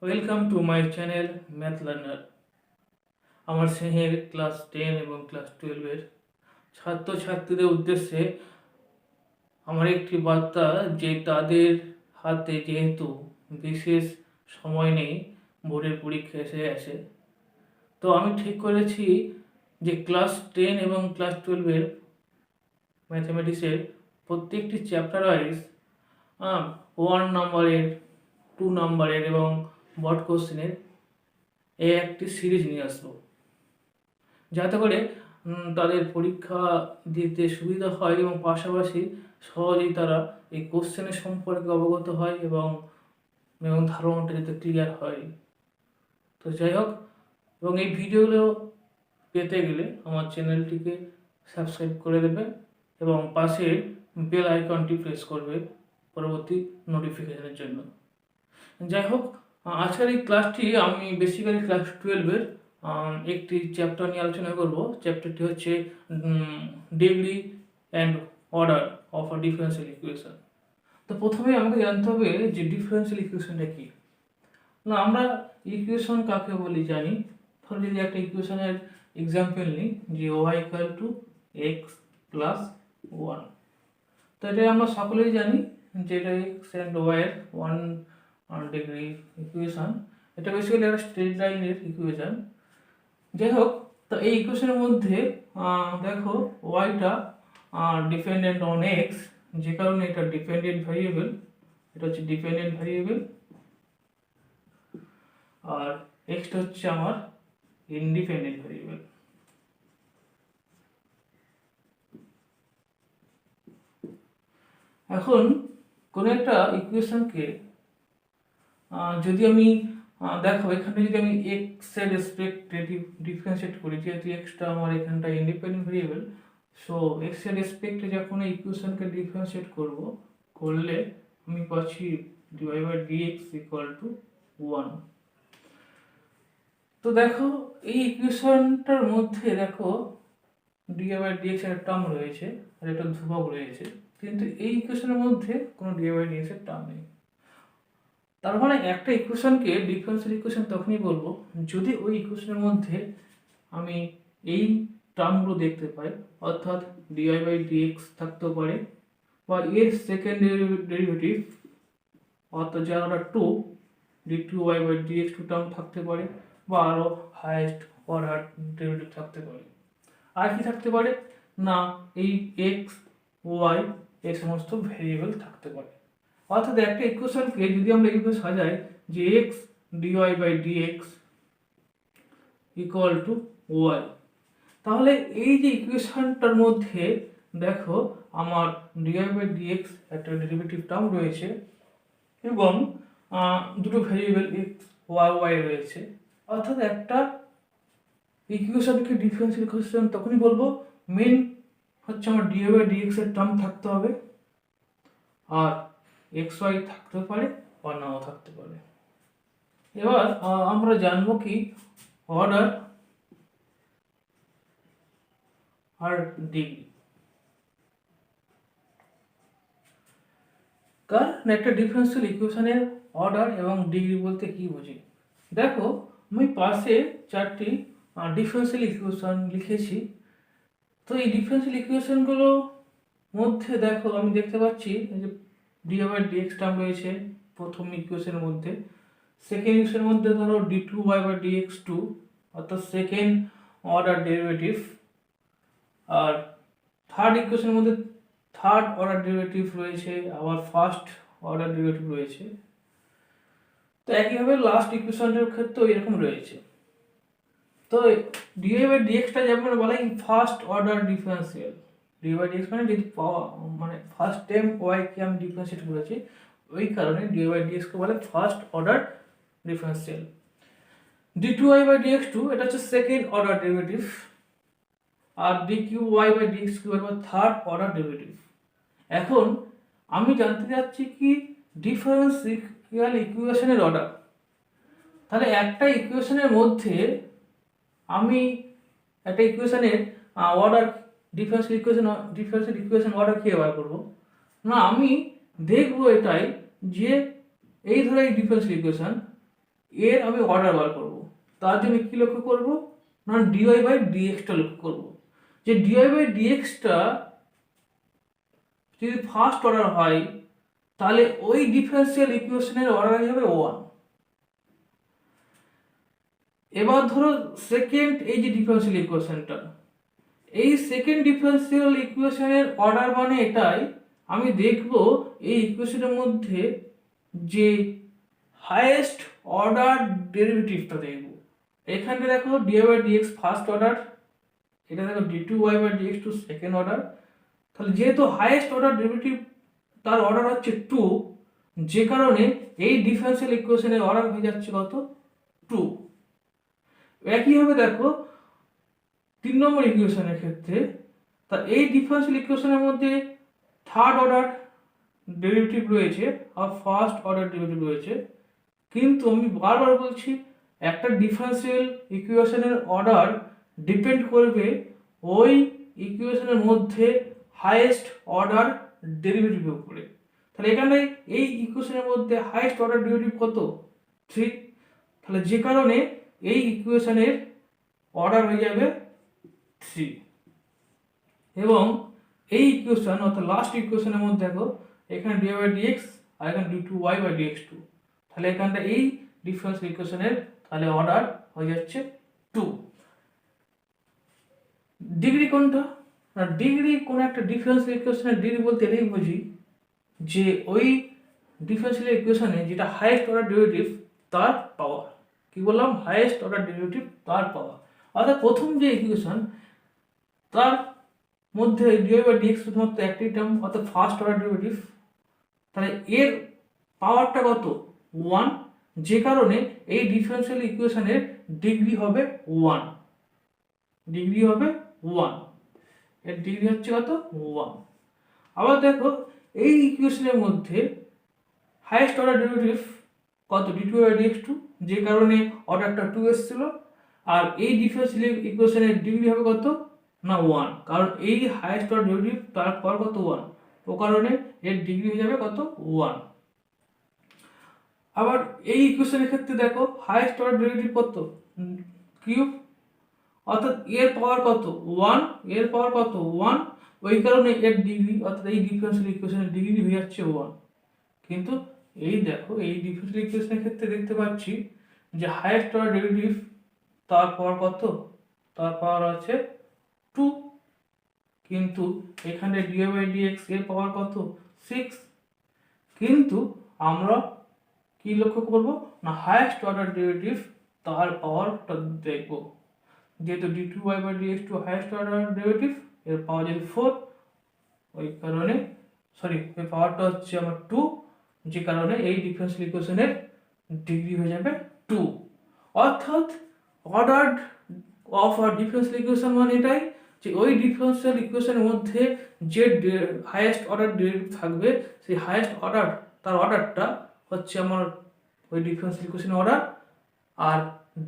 Welcome to my channel math learner. আমার স্নেহের class 10 এবং ক্লাস 12-এর ছাত্রছাত্রীদের উদ্দেশ্যে আমার একটি বার্তা যে তাদের হাতে যেহেতু বিশেষ সময় নেই, বোর্ডের পরীক্ষা এসে গেছে, তো আমি ঠিক করেছি যে ক্লাস 10 এবং ক্লাস 12-এর ম্যাথামেটিক্সের প্রত্যেকটি চ্যাপ্টার ওয়াইজ 1 নম্বরের, 2 নম্বরের এবং বড কোশ্চেনের একটি সিরিজ নিয়ে আসবো, যাতে করে তাদের পরীক্ষা দিতে সুবিধা হয় এবং পাশাপাশি সহজেই তারা এই কোশ্চেনের সম্পর্কে অবগত হয় এবং ধারণাটা যাতে ক্লিয়ার হয়। তো যাই হোক, এবং এই ভিডিওগুলো পেতে গেলে আমার চ্যানেলটিকে সাবস্ক্রাইব করে দেবে এবং পাশে বেল আইকনটি প্রেস করবে পরবর্তী নোটিফিকেশনের জন্য। যাই হোক, আজকের এই ক্লাসটি আমি বেসিক্যালি ক্লাস 12-এর একটি চ্যাপ্টার নিয়ে আলোচনা করব। চ্যাপ্টারটি হচ্ছে degree and order of a differential equation. তো প্রথমে আমাকে জানতে হবে যে ডিফারেন্সিয়াল ইকুয়েশনটা কি। না, আমরা ইকুয়েশন কাকে বলি জানি। ধরো যদি একটা ইকুয়েশনের এক্সাম্পল নিই যে Y equal to X plus 1, তো এটা আমরা সকলেই জানি যে এটা এক্স অ্যান্ড ওয়াই এর 1 ডিগ্রি ইকুয়েশন। এটা বেসিক্যালি একটা স্ট্রেট লাইনের ইকুয়েশন। যাই হোক, তো এই ইকুয়েশনের মধ্যে দেখো ওয়াইটা ডিপেন্ডেন্ট অন এক্স, যে কারণে এটা ডিপেন্ডেন্ট ভ্যারিয়েবল, এটা হচ্ছে ডিপেন্ডেন্ট ভ্যারিয়েবল, আর এক্সটা হচ্ছে আমার ইন্ডিপেন্ডেন্ট ভ্যারিয়েবল। এখন কোনো একটা ইকুয়েশনকে যদি আমি দেখো এখানে যদি আমি এক্স এর রেসপেক্টে ডিফারেন্সিয়েট করি, যেহেতু এক্সটা আমার এখানটা ইন্ডিপেন্ডেন্ট ভেরিয়েবল, সো এক্স এর রেসপেক্টে যখন এই ইকুয়েশনকে ডিফারেন্সিয়েট করলে আমি পাচ্ছি ডিভাই বাই ডিএক্স ইকুয়াল টু 1। তো দেখো এই ইকুয়েশনটার মধ্যে দেখো ডিভাই বাই ডিএক্স এর টার্ম রয়েছে আর একটা ধ্রুবক রয়েছে, কিন্তু এই ইকুয়েশনের মধ্যে কোনো ডিভাই বাই ডিএক্স এর টার্ম নেই। তার মানে একটা ইকুয়েশনকে ডিফারেন্সিয়াল ইকুয়েশন তখনই বলবো যদি ওই ইকুয়েশনের মধ্যে আমি এই টার্মগুলো দেখতে পাই, অর্থাৎ ডিআই বাই ডিএক্স থাকতেও পারে, বা এর সেকেন্ড ডেরিভেটিভ অর্থাৎ যার অর্ডার 2 ডি2ওয়াই বাই ডিএক্স 2 টার্ম থাকতে পারে, বা আরও হাইয়েস্ট অর্ডার ডেরিভেটিভ থাকতে পারে। আর কি থাকতে পারে না, এই এক্স ওয়াই এই সমস্ত ভেরিয়েবল থাকতে পারে। অর্থাৎ একটা ইকুয়েশনকে যদি আমরা এইভাবে সাজাই যে X d y by d x equal to Y, তাহলে এই যে ইকুয়েশনটার মধ্যে দেখো আমার ডিওয়াই বাই ডিএক্স একটা ডেরিভেটিভ টার্ম রয়েছে এবং দুটো ভেরিয়েবল এক্স ওয়াই রয়েছে। অর্থাৎ একটা ইকুয়েশনকে ডিফারেন্সিয়াল ইকুয়েশন তখনই বলবো মেন হচ্ছে আমার ডিওয়াই বাই ডিএক্স এর টার্ম থাকতে হবে, আর এক্স ওয়াই থাকতে পারে বা নাও থাকতে পারে। এবার আমরা জানবো কি অর্ডার আর ডিগ্রি। কারণ একটা ডিফারেন্সিয়াল ইকুয়েশনের অর্ডার এবং ডিগ্রি বলতে কি বুঝি, দেখো আমি পাশে 4টি ডিফারেন্সিয়াল ইকুয়েশন লিখেছি। তো এই ডিফারেন্সিয়াল ইকুয়েশনগুলো মধ্যে দেখো আমি দেখতে পাচ্ছি যে ডিওয়াই বাই ডিএক্স টার্ম রয়েছে প্রথম ইকুয়েশনের মধ্যে, সেকেন্ড ইকুয়েশনের মধ্যে ধরো ডি2ওয়াই বাই ডিএক্স 2 অর্থাৎ সেকেন্ড অর্ডার ডেরিভেটিভ, আর থার্ড ইকুয়েশনের মধ্যে থার্ড অর্ডার ডেরিভেটিভ রয়েছে, আবার ফার্স্ট অর্ডার ডেরিভেটিভ রয়েছে। তো একইভাবে লাস্ট ইকুয়েশনের ক্ষেত্রেও এরকম রয়েছে। তো ডিওয়াই বাই ডিএক্সটা যেমন বলা হয় first order differential, d y by d x মানে যদি পাওয়া মানে ফার্স্ট টাইম ওয়াইকে আমি ডিফারেন্সিয়েট করেছি, ওই কারণে ডিওয়াই বাই ডিএক্সকে বলে first order differential. D two y by d x 2 এটা হচ্ছে সেকেন্ড অর্ডার ডেরিভেটিভ, আর ডিকিউওয়াই বাই ডিএক্স কিউ এর থার্ড অর্ডার ডেরিভেটিভ। এখন আমি জানতে চাচ্ছি কি ডিফারেন্সিয়াল ইকুয়েশনের অর্ডার। তাহলে একটা ইকুয়েশনের মধ্যে আমি একটা ইকুয়েশনের অর্ডার ডিফারেন্সিয়াল ইকুয়েশন অর্ডার কি বার করবো না, আমি দেখবো এটাই যে এই ধরো এই ডিফারেন্সিয়াল ইকুয়েশন এর আমি অর্ডার বার করব। তার জন্য কি লক্ষ্য করব না ডিওয়াই বাই ডিএক্সটা লক্ষ্য করব। যে ডিওয়াই বাই ডিএক্সটা যদি ফার্স্ট অর্ডার হয় তাহলে ওই ডিফারেন্সিয়াল ইকুয়েশনের অর্ডার হবে 1। এবার ধরো সেকেন্ড এই যে ডিফারেন্সিয়াল ইকুয়েশনটা, এই সেকেন্ড ডিফারেন্সিয়াল ইকুয়েশনের অর্ডার মানে এটাই আমি দেখব এই ইকুয়েশনের মধ্যে যে হাইয়েস্ট অর্ডার ডেরিভেটিভটা দেখব। এখানে দেখো d y by d x first order, এটা দেখো d two y by d x two second order. তাহলে যেহেতু হাইয়েস্ট অর্ডার ডেরিভেটিভ তার অর্ডার হচ্ছে 2, যে কারণে এই ডিফারেন্সিয়াল ইকুয়েশনের অর্ডার হয়ে যাচ্ছে কত 2। একইভাবে দেখো 3 নম্বর ইকুয়েশনের ক্ষেত্রে, তা এই ডিফারেন্সিয়াল ইকুয়েশনের মধ্যে থার্ড অর্ডার ডেরিভেটিভ রয়েছে আর ফার্স্ট অর্ডার ডেরিভেটিভ রয়েছে, কিন্তু আমি বারবার বলছি একটা ডিফারেন্সিয়াল ইকুয়েশনের অর্ডার ডিপেন্ড করবে ওই ইকুয়েশনের মধ্যে হাইয়েস্ট অর্ডার ডেরিভেটিভের উপরে। তাহলে এখানে এই ইকুয়েশনের মধ্যে হাইয়েস্ট অর্ডার ডেরিভেটিভ কত 3, তাহলে যে কারণে এই ইকুয়েশনের অর্ডার হয়ে যাবে 3। এবং এই ইকুয়েশন অর্থাৎ লাস্ট ইকুয়েশনের মধ্যে দেখো এখানে ডি বাই ডিএক্স আর এখানে ডি2 ওয়াই বাই ডিএক্স 2, তাহলে এখানটা এই ডিফারেন্স ইকুয়েশনের তাহলে অর্ডার হয়ে যাচ্ছে 2। ডিগ্রি কোনটা না, ডিগ্রি কোন একটা ডিফারেন্সিয়াল ইকুয়েশনের ডিগ্রি বলতে এটাই বুঝি যে ওই ডিফারেন্সিয়াল ইকুয়েশনে যেটা হাইয়েস্ট অর্ডার ডেরিভেটিভ তার পাওয়ার। কি বললাম, হাইয়েস্ট অর্ডার ডেরিভেটিভ তার পাওয়ার। অর্থাৎ প্রথম যে ইকুয়েশন তার মধ্যে ডিওয়াই বাই ডিএক্স শুধুমাত্র একটি টার্ম অর্থাৎ ফার্স্ট অর্ডার ডেরিভেটিভ, তাহলে এর পাওয়ারটা কত 1, যে কারণে এই ডিফারেন্সিয়াল ইকুয়েশনের ডিগ্রি হবে 1, ডিগ্রি হবে 1, এর ডিগ্রি হচ্ছে কত 1। আবার দেখো এই ইকুয়েশনের মধ্যে হাইয়েস্ট অর্ডার ডেরিভেটিভ কত ডি2 বাই ডিএক্স 2, যে কারণে অর্ডারটা 2 এসেছিল। আর এই ডিফারেন্সিয়াল ইকুয়েশনের ডিগ্রি হবে কত না 1, কারণ এই হাইয়েস্ট অর্ডার ডেরিভেটিভ তার পাওয়ার কত 1, ও কারণে এর ডিগ্রি হয়ে যাবে কত 1। আবার এই ইকুয়েশনের ক্ষেত্রে দেখো হাইয়েস্ট অর্ডার ডেরিভেটিভ কত কিউব, অর্থাৎ এর পাওয়ার কত 1, এর পাওয়ার কত 1, ওই কারণে এর ডিগ্রি অর্থাৎ এই ডিফারেন্সিয়াল ইকুয়েশনের ডিগ্রি হয়ে যাচ্ছে 1। কিন্তু এই দেখো এই ডিফারেন্সিয়াল ইকুয়েশনের ক্ষেত্রে দেখতে পাচ্ছি যে হাইয়েস্ট অর্ডার ডেরিভেটিভ তার পাওয়ার কত, তার পাওয়ার আছে 2, কিন্তু এখানে ডিওয়াই বাই ডিএক্স এর পাওয়ার কত 6। কিন্তু আমরা কি লক্ষ্য করব না হাইয়েস্ট অর্ডার ডেরিভেটিভ তার পাওয়ারটা দেখব, যেহেতু d two y by d x 2 highest order derivative, এর পাওয়ার যদি 4, ওই কারণে এর পাওয়ারটা হচ্ছে আমার 2, যে কারণে এই ডিফারেন্সিয়াল ইকুয়েশনের ডিগ্রি হয়ে যাবে 2। অর্থাৎ অর্ডার অফ আর ডিফারেন্সিয়াল ইকুয়েশন মানে এটাই যে ওই ডিফারেন্সিয়াল ইকুয়েশনের মধ্যে যে হাইয়েস্ট অর্ডার ডেরিভেটিভ থাকবে সেই হাইয়েস্ট অর্ডার তার অর্ডারটা হচ্ছে আমার ওই ডিফারেন্সিয়াল ইকুয়েশনের অর্ডার। আর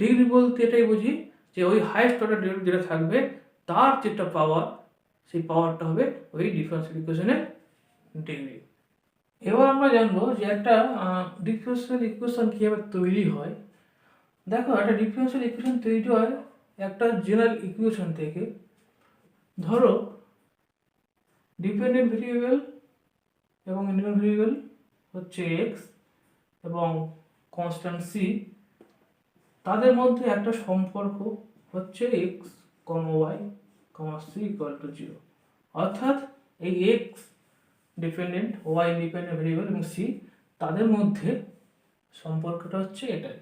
ডিগ্রি বলতে এটাই বুঝি যে ওই হাইয়েস্ট অর্ডার ডেরিভেটিভ যেটা থাকবে তার যেটা পাওয়ার সেই পাওয়ারটা হবে ওই ডিফারেন্সিয়াল ইকুয়েশনের ডিগ্রি। এবার আমরা জানবো যে একটা ডিফারেন্সিয়াল ইকুয়েশন কীভাবে তৈরি হয়। দেখো একটা ডিফারেন্সিয়াল ইকুয়েশন তৈরি হয় একটা জেনারেল ইকুয়েশন থেকে। ধরো ডিপেন্ডেন্ট ভেরিয়েবল এবং ইন্ডিপেন্ডেন্ট ভেরিয়েবল হচ্ছে এক্স এবং কনস্ট্যান্ট সি, তাদের মধ্যে একটা সম্পর্ক হচ্ছে X comma Y comma C equal to 0। অর্থাৎ এই X dependent, Y independent variable এবং সি তাদের মধ্যে সম্পর্কটা হচ্ছে এটাই।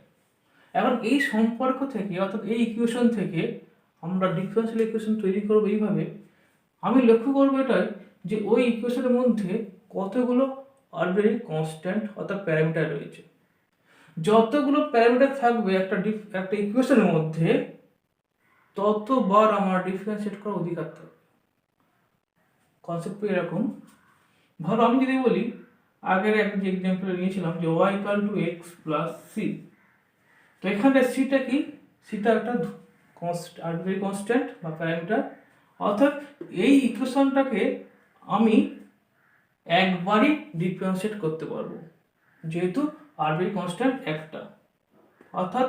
এখন এই সম্পর্ক থেকে অর্থাৎ এই ইকুয়েশন থেকে আমরা ডিফারেন্সিয়াল ইকুয়েশন তৈরি করবো এইভাবে। আমি লক্ষ্য করবো এটাই যে ওই ইকুয়েশনের মধ্যে কতগুলো আরবিট্রারি কনস্ট্যান্ট অর্থাৎ প্যারামিটার রয়েছে। যতগুলো প্যারামিটার থাকবে একটা ইকুয়েশনের মধ্যে ততবার আমার ডিফারেন্সিয়েট করার অধিকার থাকবে। কনসেপ্ট এরকম, ধরো আমি যদি বলি আগের একটা যে এক্সাম্পল নিয়েছিলাম যে Y equal to X plus C, তো এখানে সিটা কি, সিটা একটা আরবিট্রারি কনস্ট্যান্ট বা প্যারামিটার। অর্থাৎ এই ইকুয়েশনটাকে আমি একবারই ডিফারেন্সিয়েট করতে পারবো যেহেতু আরবিট্রারি কনস্ট্যান্ট একটা। অর্থাৎ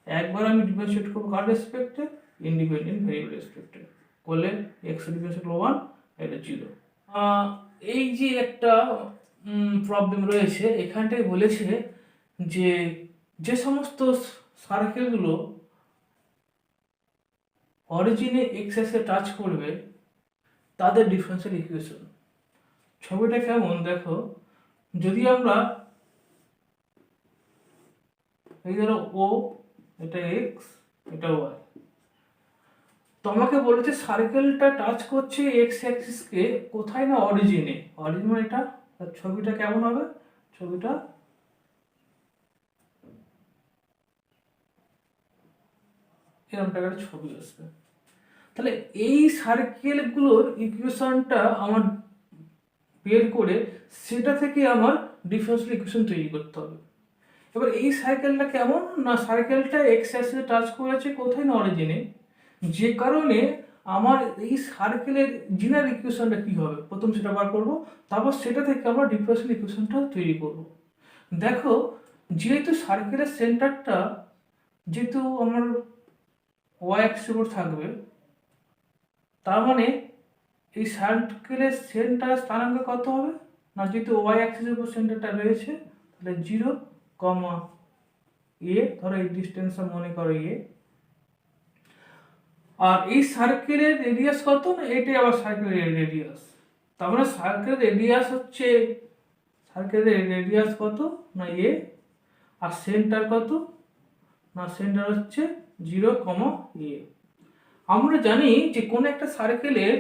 একবার আমি ডিফারেন্সিয়েট করবো কার রেসপেক্টে, ইন্ডিপেন্ডেন্ট ভেরিয়েবল রেসপেক্টে, করলে এক্স ডিফারেন্সিয়েট করবো 1, এটা 0। এই যে একটা প্রবলেম রয়েছে, এখানটায় বলেছে যে যে সমস্ত সার্কেলগুলো অরিজিনে এক্স অ্যাক্সিসে টাচ করবে তাদের ডিফারেন্সিয়াল ইকুয়েশন। ছবিটা কেমন দেখো, যদি আমরা এই ধরো ও, এটা এক্স, এটা ওয়াই, তোমাকে বলেছে সার্কেলটা টাচ করছে এক্স অ্যাক্সিসকে কোথায় না অরিজিনে, অরিজিন এটা, ছবিটা কেমন হবে, ছবিটা এরকম একটা ছবি আসবে। তাহলে এই সার্কেলগুলোর ইকুয়েশনটা আমার বের করে সেটা থেকে আমার ডিফারেন্সিয়াল ইকুয়েশন তৈরি করতে হবে। এবার এই সার্কেলটা কেমন না, সার্কেলটা এক্স অ্যাক্সিসে টাচ করেছে কোথায় না অরিজিনে, যে কারণে আমার এই সার্কেলের জিনার ইকুয়েশনটা কী হবে প্রথম সেটা বার করবো, তারপর সেটা থেকে আমরা ডিফারেন্সিয়াল ইকুয়েশনটা তৈরি করব। দেখো, যেহেতু সার্কেলের সেন্টারটা যেহেতু আমার ওয়াই অ্যাক্সিসের উপর থাকবে, তার মানে এই সার্কেলের সেন্টার স্থানাঙ্ক কত হবে না, যেহেতু ওয়াই অ্যাক্সিসের উপর সেন্টারটা রয়েছে, তাহলে 0, এ, ধরো এই ডিস্টেন্সটা মনে করো এ, আর এই সার্কেলের রেডিয়াস কত না, এটাই আবার সার্কেলের রেডিয়াস। তার মানে সার্কেলের রেডিয়াস হচ্ছে, সার্কেলের রেডিয়াস কত না এ, আর সেন্টার কত না, সেন্টার হচ্ছে 0, এ। আমরা জানি যে কোনো একটা সার্কেলের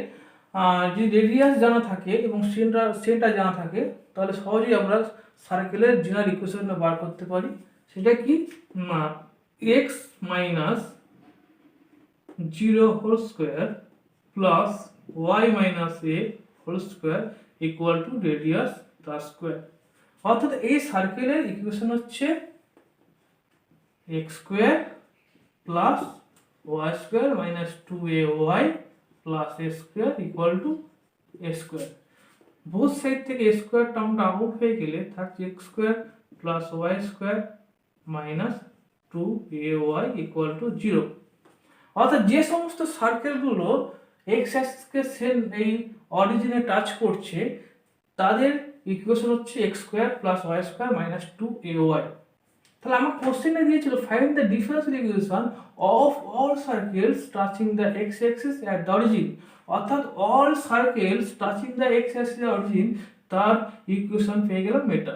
যদি রেডিয়াস জানা থাকে এবং সেন্টার জানা থাকে, তাহলে সহজেই আমরা সার্কেলের জেনারেল ইকুয়েশনটা বার করতে পারি। সেটা কি না, X minus 0 whole square plus Y minus A whole square equal to radius তার স্কোয়ার। অর্থাৎ এই সার্কেলের ইকুয়েশন হচ্ছে x square plus Y square minus 2ay plus A square equal to A square. Both side থেকে A square টার্মটা out হয়ে গেলে থাকছে X square plus Y square minus 2ay equal to 0। অর্থাৎ যে সমস্ত সার্কেলগুলো এক্স অ্যাক্সিসকে এই অরিজিনে টাচ করছে তাদের ইকুয়েশন হচ্ছে x square plus Y square minus 2ay। তাহলে আমার কোশ্চেনে দিয়েছিল find the differential equation of all circles touching the x axis at the origin. অর্থাৎ all circles touching the x axis at origin, তার equation পেয়ে গেলাম এটা।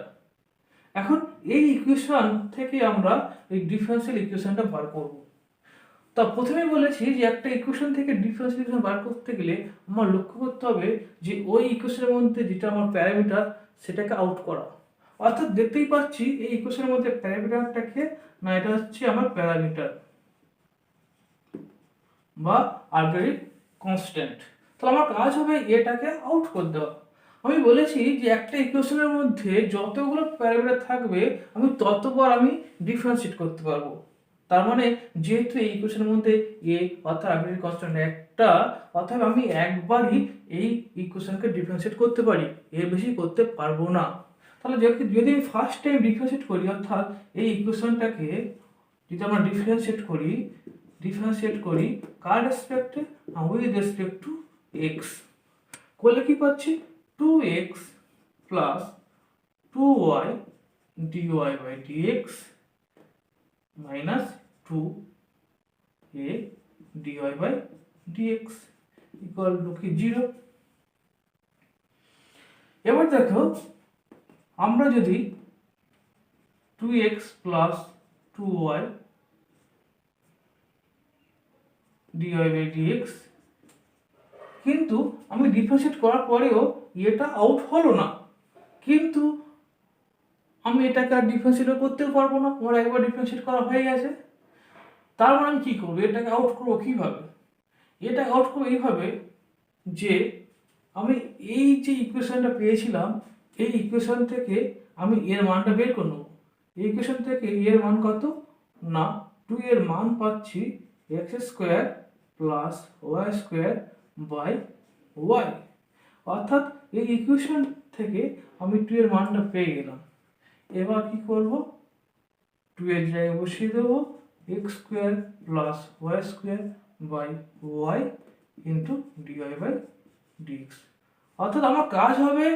এখন এই ইকুয়েশন থেকে আমরা এই ডিফারেন্সিয়াল ইকুয়েশনটা বার করব। তা প্রথমে বলেছি যে একটা ইকুয়েশন থেকে ডিফারেন্সিয়াল ইকুয়েশন বার করতে গেলে আমার লক্ষ্য করতে হবে যে ওই ইকুয়েশনের মধ্যে যেটা আমার প্যারামিটার সেটাকে আউট করা। অর্থাৎ দেখতেই পাচ্ছি এই ইকুয়েশনের মধ্যে প্যারামিটারটাকে না, এটা হচ্ছে আমার প্যারামিটার বা আরবিট্রারি কনস্ট্যান্ট। তাহলে আমার কাজ হবে এটাকে আউট করে দেওয়া। আমি বলেছি যে একটা ইকুয়েশনের মধ্যে যতগুলো প্যারামিটার থাকবে আমি ততবার আমি ডিফারেন্সিয়েট করতে পারবো। তার মানে যেহেতু এই ইকুয়েশনের মধ্যে এ অর্থাৎ আরবিট্রারি কনস্ট্যান্ট একটা, অর্থাৎ আমি একবারই এই ইকুয়েশনকে ডিফারেন্সিয়েট করতে পারি, এর বেশি করতে পারবো না। তাহলে যদি আমি ফার্স্ট টাইম ডিফারেন্সিয়েট করি, অর্থাৎ এই ইকুয়েশনটাকে যদি আমরা ডিফারেন্সিয়েট করি কার রেসপেক্টে, উইথ রেসপেক্ট টু এক্স, করলে কি পাচ্ছি 2x plus 2y dy by dx minus 2a dy by dx equal to কি 0। এবার দেখো, আমরা যদি 2x plus 2y dy by dx, কিন্তু আমি ডিফারেন্সিয়েট করার পরেও এটা আউট হলো না, কিন্তু আমি এটাকে আর ডিফারেন্সিয়েট করতেও পারবো না, আমার একবার ডিফারেন্সিয়েট করা হয়ে গেছে। তার মানে আমি কী করবো, এটাকে আউট করবো কীভাবে? এটা আউট করবো এইভাবে যে আমি এই যে ইকুয়েশনটা পেয়েছিলাম এই ইকুয়েশন থেকে আমি এর মানটা বের করে নেবো। এই ইকুয়েশন থেকে এর মান কত না 2 এর মান পাচ্ছি X square plus Y square by Y. অর্থাৎ এই ইকুয়েশন থেকে আমি 2 এর মানটা পেয়ে গেলাম। এবার কি করব, 2 টু এর জায়গায় বসিয়ে দেবো X square plus Y square by Y into d y by d x. অর্থাৎ আমার কাজ হবে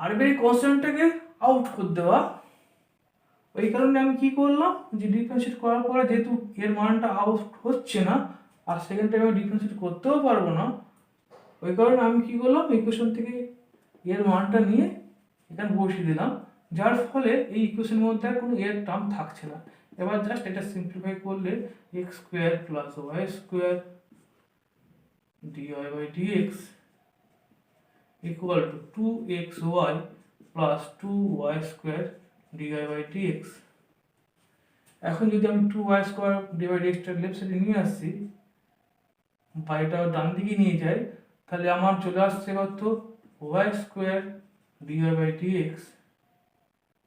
আরবিআই কনস্ট্যান্টটাকে আউট করে দেওয়া। ওই কারণে আমি কি করলাম, যে ডিফারেন্সিয়েট করার পরে যেহেতু এর মানটা আউট হচ্ছে না আর সেকেন্ড টাইমে ডিফারেন্সিয়েট করতেও পারবো না, ওই কারণে আমি কি করলাম, ইকুয়েশন থেকে এর মানটা নিয়ে এখানে বসিয়ে দিলাম, যার ফলে এই ইকুয়েশনের মধ্যে আর কোনো এর টার্ম থাকছে না। এবার জাস্ট এটা সিম্পলিফাই করলে X square plus Y square d y by d x equal to 2xy plus 2y square d y by d x. এখন যদি আমি 2y স্কোয়ার ডিওয়াই ডিএক্সটা লেফট সাইডে নিয়ে আসছি বা এটা ডান দিকে নিয়ে যাই, তাহলে আমার চলে আসছে কত, Y square d y by d x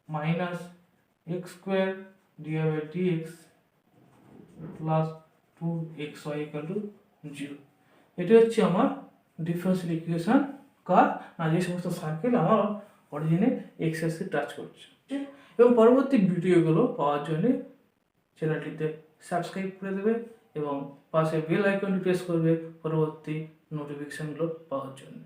minus X square d y by d x plus 2xy equal to 0। এটা হচ্ছে আমার ডিফারেন্সিয়াল ইকুয়েশন কার না যে সমস্ত সার্কেল আমার অরিজিনে এক্স অ্যাক্সিস টাচ করছে। এবং পরবর্তী ভিডিওগুলো পাওয়ার জন্য চ্যানেলটিতে সাবস্ক্রাইব করে দেবে এবং পাশে বেল আইকনটি প্রেস করবে পরবর্তী নোটিফিকেশনগুলো পাওয়ার জন্য।